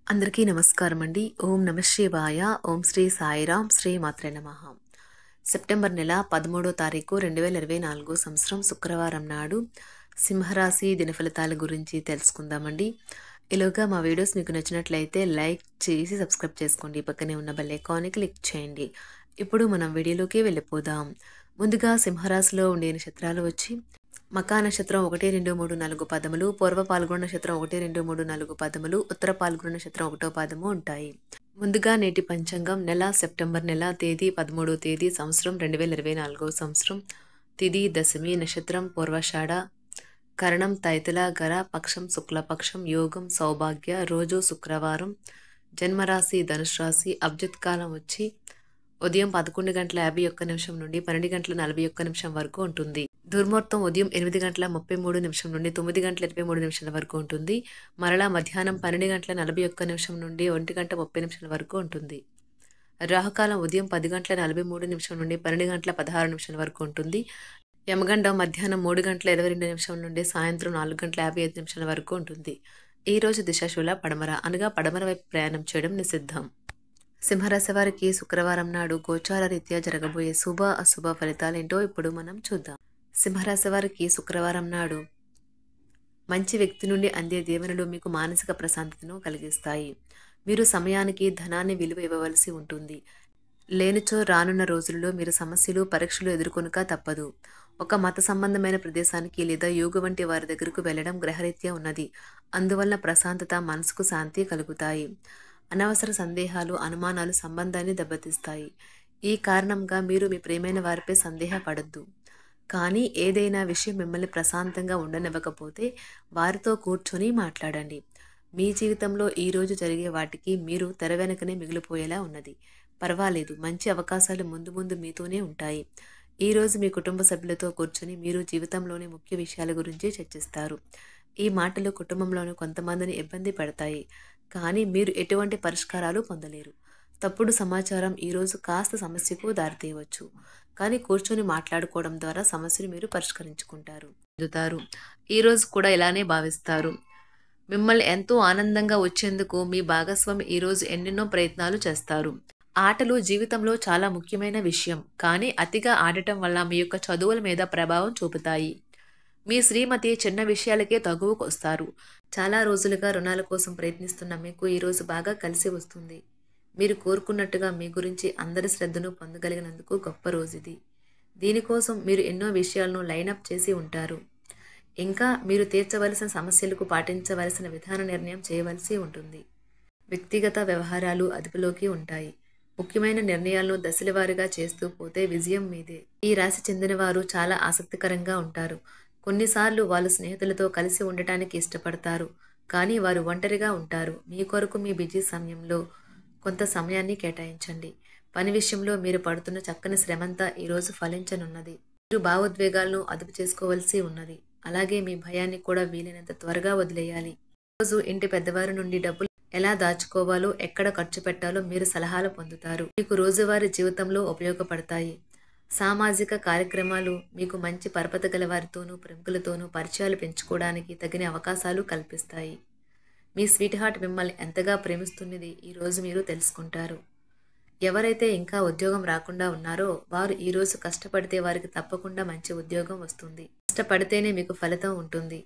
అందరికీ నమస్కారం అండి. ఓం నమ శివాయ. ఓం శ్రీ సాయిరాం. శ్రీ మాత్రే నమః. సెప్టెంబర్ నెల 13వ తారీఖు 2024 సంవత్సరం శుక్రవారం నాడు సింహరాశి దినఫలితాల గురించి తెలుసుకుందామండి. ఈలోగా మా వీడియోస్ మీకు నచ్చినట్లయితే లైక్ చేసి సబ్స్క్రైబ్ చేసుకోండి. పక్కనే ఉన్న బెల్ ఐకాన్ని క్లిక్ చేయండి. ఇప్పుడు మనం వీడియోలోకి వెళ్ళిపోదాం. ముందుగా సింహరాశిలో ఉండే నక్షత్రాలు వచ్చి మకా నక్షత్రం 1, 2, 3, 4 పదములు, పూర్వ పాల్గొన నక్షత్రం 1, 2, 3, 4 పదములు, ఉత్తర పాల్గొన నక్షత్రం 1వ పాదము ఉంటాయి. ముందుగా నేటి పంచాంగం నెల సెప్టెంబర్ నెల తేదీ 13వ తేదీ సంవత్సరం 2024 సంవత్సరం తిథి దశమి నక్షత్రం పూర్వషాఢ కరణం తైతుల గర పక్షం శుక్లపక్షం యోగం సౌభాగ్య రోజు శుక్రవారం జన్మరాశి ధనుసు రాశి అబ్జత్ కాలం వచ్చి ఉదయం 11:51 నుండి 12:41 వరకు ఉంటుంది. దుర్ముహూర్తం ఉదయం 8:33 నుండి 9:23 వరకు ఉంటుంది. మరలా మధ్యాహ్నం 12:41 నుండి 1:30 వరకు ఉంటుంది. రాహుకాలం ఉదయం 10:43 నుండి 12:16 వరకు ఉంటుంది. యమగండం మధ్యాహ్నం 3:22 నుండి సాయంత్రం 4:55 వరకు ఉంటుంది. ఈ రోజు దిశాశూల పడమర అనగా పడమర వైపు ప్రయాణం చేయడం నిషిద్ధం. సింహరాశి వారికి శుక్రవారం నాడు గోచార రీత్యా జరగబోయే శుభ అశుభ ఫలితాలేంటో ఇప్పుడు మనం చూద్దాం. సింహరాశి వారికి శుక్రవారం నాడు మంచి వ్యక్తి నుండి అందే దీవెనలు మీకు మానసిక ప్రశాంతతను కలిగిస్తాయి. మీరు సమయానికి ధనాన్ని విలువ ఇవ్వవలసి ఉంటుంది. లేనిచో రానున్న రోజుల్లో మీరు సమస్యలు పరీక్షలు ఎదుర్కొనక తప్పదు. ఒక మత సంబంధమైన ప్రదేశానికి లేదా యోగ వంటి వారి దగ్గరకు వెళ్లడం గ్రహరీత్యా ఉన్నది. అందువలన ప్రశాంతత మనసుకు శాంతి కలుగుతాయి. అనవసర సందేహాలు అనుమానాలు సంబంధాన్ని దెబ్బతీస్తాయి. ఈ కారణంగా మీరు మీ ప్రియమైన వారిపై సందేహపడద్దు. కానీ ఏదైనా విషయం మిమ్మల్ని ప్రశాంతంగా ఉండనివ్వకపోతే వారితో కూర్చొని మాట్లాడండి. మీ జీవితంలో ఈరోజు జరిగే వాటికి మీరు తెర వెనుకనే మిగిలిపోయేలా ఉన్నది. పర్వాలేదు, మంచి అవకాశాలు ముందు ముందు మీతోనే ఉంటాయి. ఈరోజు మీ కుటుంబ సభ్యులతో కూర్చొని మీరు జీవితంలోని ముఖ్య విషయాల గురించి చర్చిస్తారు. ఈ మాటలు కుటుంబంలోని కొంతమందిని ఇబ్బంది పెడతాయి. కానీ మీరు ఎటువంటి పరిష్కారాలు పొందలేరు. తప్పుడు సమాచారం ఈరోజు కాస్త సమస్యకు దారితీయవచ్చు. కానీ కూర్చొని మాట్లాడుకోవడం ద్వారా సమస్యను మీరు పరిష్కరించుకుంటారు. ఈరోజు కూడా ఇలానే భావిస్తారు. మిమ్మల్ని ఎంతో ఆనందంగా వచ్చేందుకు మీ భాగస్వామి ఈరోజు ఎన్నెన్నో ప్రయత్నాలు చేస్తారు. ఆటలు జీవితంలో చాలా ముఖ్యమైన విషయం. కానీ అతిగా ఆడటం వల్ల మీ యొక్క చదువుల మీద ప్రభావం చూపుతాయి. మీ శ్రీమతి చిన్న విషయాలకే తగువకొస్తారు. చాలా రోజులుగా రుణాల కోసం ప్రయత్నిస్తున్న మీకు ఈరోజు బాగా కలిసి వస్తుంది. మీరు కోరుకున్నట్టుగా మీ గురించి అందరి శ్రద్ధను పొందగలిగినందుకు గొప్ప రోజుది. దీనికోసం మీరు ఎన్నో విషయాలను లైనప్ చేసి ఉంటారు. ఇంకా మీరు తీర్చవలసిన సమస్యలకు పాటించవలసిన విధాన నిర్ణయం చేయవలసి ఉంటుంది. వ్యక్తిగత వ్యవహారాలు అదుపులోకి ఉంటాయి. ముఖ్యమైన నిర్ణయాలను దశలవారీగా చేస్తూ పోతే విజయం మీదే. ఈ రాశి చెందిన వారు చాలా ఆసక్తికరంగా ఉంటారు. కొన్నిసార్లు వాళ్ళు స్నేహితులతో కలిసి ఉండటానికి ఇష్టపడతారు. కానీ వారు ఒంటరిగా ఉంటారు. మీ కొరకు మీ బిజీ సమయంలో కొంత సమయాన్ని కేటాయించండి. పని విషయంలో మీరు పడుతున్న చక్కని శ్రమంతా ఈరోజు ఫలించనున్నది. మీరు భావోద్వేగాలను అదుపు చేసుకోవలసి ఉన్నది. అలాగే మీ భయాన్ని కూడా వీలైనంత త్వరగా వదిలేయాలి. ఈరోజు ఇంటి పెద్దవారి నుండి డబ్బులు ఎలా దాచుకోవాలో ఎక్కడ ఖర్చు పెట్టాలో మీరు సలహాలు పొందుతారు. మీకు రోజువారీ జీవితంలో ఉపయోగపడతాయి. సామాజిక కార్యక్రమాలు మీకు మంచి పరపత గల వారితోనూ ప్రముఖులతోనూ పరిచయాలు పెంచుకోవడానికి తగిన అవకాశాలు కల్పిస్తాయి. మీ స్వీట్ హార్ట్ మిమ్మల్ని ఎంతగా ప్రేమిస్తున్నది ఈరోజు మీరు తెలుసుకుంటారు. ఎవరైతే ఇంకా ఉద్యోగం రాకుండా ఉన్నారో వారు ఈరోజు కష్టపడితే వారికి తప్పకుండా మంచి ఉద్యోగం వస్తుంది. కష్టపడితేనే మీకు ఫలితం ఉంటుంది.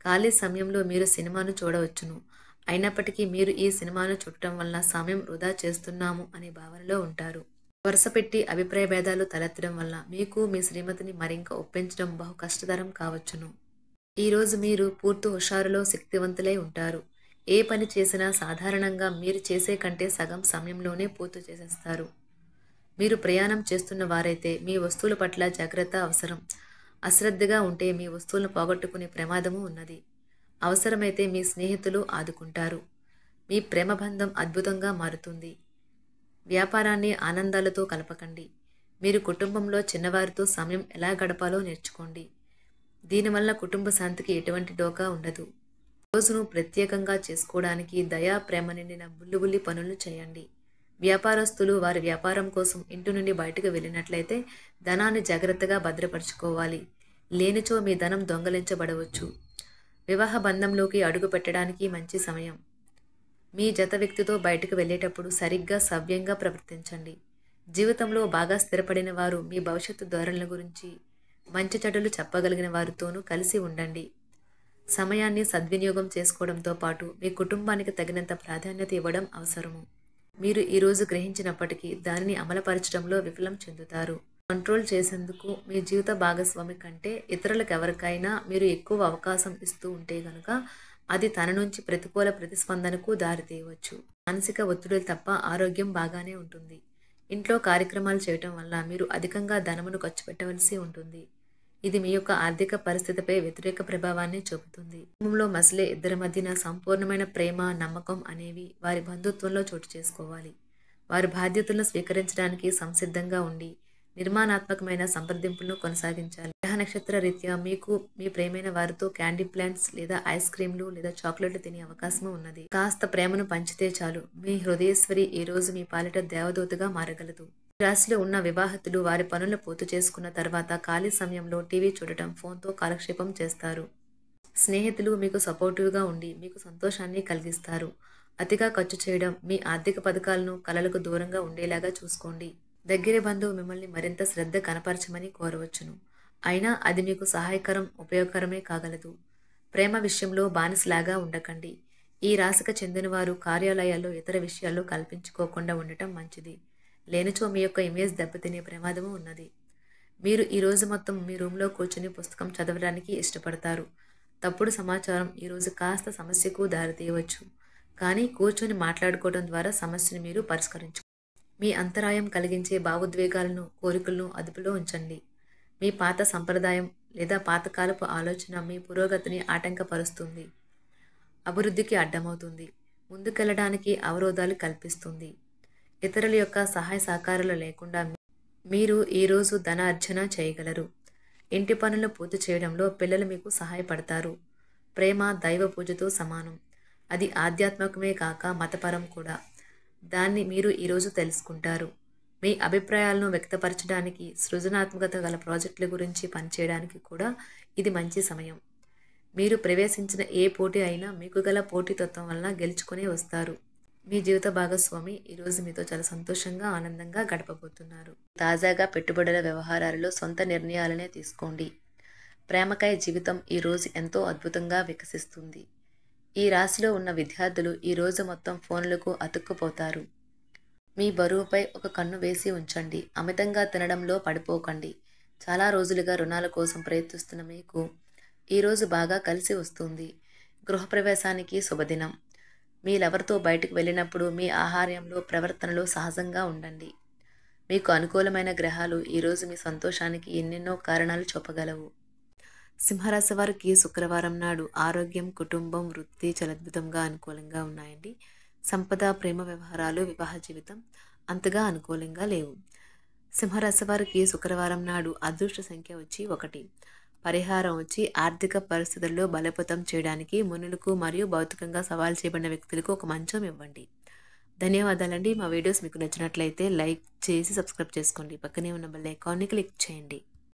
ఖాళీ సమయంలో మీరు సినిమాను చూడవచ్చును. అయినప్పటికీ మీరు ఈ సినిమాను చూడటం వలన సమయం వృధా చేస్తున్నాము అనే భావనలో ఉంటారు. వరుస పెట్టి అభిప్రాయ భేదాలు తలెత్తడం వల్ల మీకు మీ శ్రీమతిని మరింక ఒప్పించడం బహు కష్టతరం కావచ్చును. ఈరోజు మీరు పూర్తి హుషారులో శక్తివంతులై ఉంటారు. ఏ పని చేసినా సాధారణంగా మీరు చేసే కంటే సగం సమయంలోనే పూర్తి చేసేస్తారు. మీరు ప్రయాణం చేస్తున్న వారైతే మీ వస్తువుల పట్ల జాగ్రత్త అవసరం. అశ్రద్ధగా ఉంటే మీ వస్తువులను పోగొట్టుకునే ప్రమాదము ఉన్నది. అవసరమైతే మీ స్నేహితులు ఆదుకుంటారు. మీ ప్రేమబంధం అద్భుతంగా మారుతుంది. వ్యాపారాన్ని ఆనందాలతో కలపకండి. మీరు కుటుంబంలో చిన్నవారితో సమయం ఎలా గడపాలో నేర్చుకోండి. దీనివల్ల కుటుంబ శాంతికి ఎటువంటి డోకా ఉండదు. రోజును ప్రత్యేకంగా చేసుకోవడానికి దయా ప్రేమ నిండిన బుల్లిబుల్లి పనులు చేయండి. వ్యాపారస్తులు వారి వ్యాపారం కోసం ఇంటి నుండి బయటకు వెళ్ళినట్లయితే ధనాన్ని జాగ్రత్తగా భద్రపరచుకోవాలి. లేనిచో మీ ధనం దొంగలించబడవచ్చు. వివాహ బంధంలోకి అడుగు పెట్టడానికి మంచి సమయం. మీ జత వ్యక్తితో బయటకు వెళ్ళేటప్పుడు సరిగ్గా సవ్యంగా ప్రవర్తించండి. జీవితంలో బాగా స్థిరపడిన వారు మీ భవిష్యత్తు ధోరణుల గురించి మంచి చెడులు చెప్పగలిగిన వారితోనూ కలిసి ఉండండి. సమయాన్ని సద్వినియోగం చేసుకోవడంతో పాటు మీ కుటుంబానికి తగినంత ప్రాధాన్యత ఇవ్వడం అవసరము. మీరు ఈరోజు గ్రహించినప్పటికీ దానిని అమలుపరచడంలో విఫలం చెందుతారు. కంట్రోల్ చేసేందుకు మీ జీవిత భాగస్వామి కంటే ఇతరులకు ఎవరికైనా మీరు ఎక్కువ అవకాశం ఇస్తూ ఉంటే గనుక అది తన నుంచి ప్రతికూల ప్రతిస్పందనకు దారితీయవచ్చు. మానసిక ఒత్తిడులు తప్ప ఆరోగ్యం బాగానే ఉంటుంది. ఇంట్లో కార్యక్రమాలు చేయటం వల్ల మీరు అధికంగా ధనమును ఖర్చు పెట్టవలసి ఉంటుంది. ఇది మీ యొక్క ఆర్థిక పరిస్థితిపై వ్యతిరేక ప్రభావాన్ని చూపుతుంది. కుటుంబంలో మసలే ఇద్దరి మధ్యన సంపూర్ణమైన ప్రేమ, నమ్మకం అనేవి వారి బంధుత్వంలో చోటు చేసుకోవాలి. వారి బాధ్యతలను స్వీకరించడానికి సంసిద్ధంగా ఉండి నిర్మాణాత్మకమైన సంప్రదింపులను కొనసాగించాలి. గ్రహ నక్షత్ర రీత్యా మీకు మీ ప్రేమైన వారితో క్యాండీ ప్లాంట్స్ లేదా ఐస్ క్రీంలు లేదా చాక్లెట్లు తినే అవకాశం ఉన్నది. కాస్త ప్రేమను పంచితే చాలు, మీ హృదయేశ్వరి ఈ రోజు మీ పాలిట దేవదూతగా మారగలదు. రాశిలో ఉన్న వివాహితులు వారి పనులను పూర్తి చేసుకున్న తర్వాత ఖాళీ సమయంలో టీవీ చూడటం, ఫోన్తో కాలక్షేపం చేస్తారు. స్నేహితులు మీకు సపోర్టివ్గా ఉండి మీకు సంతోషాన్ని కలిగిస్తారు. అతిగా ఖర్చు చేయడం, మీ ఆర్థిక పథకాలను కలలకు దూరంగా ఉండేలాగా చూసుకోండి. దగ్గర బంధువు మిమ్మల్ని మరింత శ్రద్ధ కనపరచమని కోరవచ్చును. అయినా అది మీకు సహాయకరం, ఉపయోగకరమే కాగలదు. ప్రేమ విషయంలో బానిసలాగా ఉండకండి. ఈ రాశికి చెందినవారు కార్యాలయాల్లో ఇతర విషయాల్లో కల్పించుకోకుండా ఉండటం మంచిది. లేనిచో మీ యొక్క ఇమేజ్ దెబ్బతినే ప్రమాదము ఉన్నది. మీరు ఈ రోజు మొత్తం మీ రూమ్లో కూర్చుని పుస్తకం చదవడానికి ఇష్టపడతారు. తప్పుడు సమాచారం ఈరోజు కాస్త సమస్యకు దారితీయవచ్చు. కానీ కూర్చొని మాట్లాడుకోవడం ద్వారా సమస్యను మీరు పరిష్కరించు. మీ అంతరాయం కలిగించే భావోద్వేగాలను, కోరికలను అదుపులో ఉంచండి. మీ పాత సంప్రదాయం లేదా పాతకాలపు ఆలోచన మీ పురోగతిని ఆటంకపరుస్తుంది, అభివృద్ధికి అడ్డమవుతుంది, ముందుకెళ్లడానికి అవరోధాలు కల్పిస్తుంది. ఇతరుల యొక్క సహాయ సహకారాలు లేకుండా మీరు ఈరోజు ధనార్జన చేయగలరు. ఇంటి పనులను పూర్తి చేయడంలో పిల్లలు మీకు సహాయపడతారు. ప్రేమ దైవ పూజతో సమానం. అది ఆధ్యాత్మికమే కాక మతపరం కూడా. దాన్ని మీరు ఈరోజు తెలుసుకుంటారు. మీ అభిప్రాయాలను వ్యక్తపరచడానికి, సృజనాత్మకత గల ప్రాజెక్టుల గురించి పనిచేయడానికి కూడా ఇది మంచి సమయం. మీరు ప్రవేశించిన ఏ పోటీ అయినా మీకు గల పోటీతత్వం వలన గెలుచుకునే వస్తారు. మీ జీవిత భాగస్వామి ఈరోజు మీతో చాలా సంతోషంగా, ఆనందంగా గడపబోతున్నారు. తాజాగా పెట్టుబడుల వ్యవహారాలలో సొంత నిర్ణయాలనే తీసుకోండి. ప్రేమకాయ జీవితం ఈరోజు ఎంతో అద్భుతంగా వికసిస్తుంది. ఈ రాశిలో ఉన్న విద్యార్థులు ఈరోజు మొత్తం ఫోన్లకు అతుక్కుపోతారు. మీ బరువుపై ఒక కన్ను వేసి ఉంచండి. అమితంగా తినడంలో పడిపోకండి. చాలా రోజులుగా రుణాల కోసం ప్రయత్నిస్తున్న మీకు ఈరోజు బాగా కలిసి వస్తుంది. గృహప్రవేశానికి శుభదినం. మీరెవరితో బయటకు వెళ్ళినప్పుడు మీ ఆహార్యంలో, ప్రవర్తనలో సహజంగా ఉండండి. మీకు అనుకూలమైన గ్రహాలు ఈరోజు మీ సంతోషానికి ఎన్నెన్నో కారణాలు చూపగలవు. సింహరాశి వారికి శుక్రవారం నాడు ఆరోగ్యం, కుటుంబం, వృత్తి చాలా అద్భుతంగా అనుకూలంగా ఉన్నాయండి. సంపద, ప్రేమ వ్యవహారాలు, వివాహ జీవితం అంతగా అనుకూలంగా లేవు. సింహరాశి వారికి శుక్రవారం నాడు అదృష్ట సంఖ్య వచ్చి 1. పరిహారం వచ్చి ఆర్థిక పరిస్థితుల్లో బలోపేతం చేయడానికి మునులకు మరియు భౌతికంగా సవాల్ చేయబడిన వ్యక్తులకు ఒక మంచం ఇవ్వండి. ధన్యవాదాలండి. మా వీడియోస్ మీకు నచ్చినట్లయితే లైక్ చేసి సబ్స్క్రైబ్ చేసుకోండి. పక్కనే ఉన్న బెల్ ఐకాన్ని క్లిక్ చేయండి.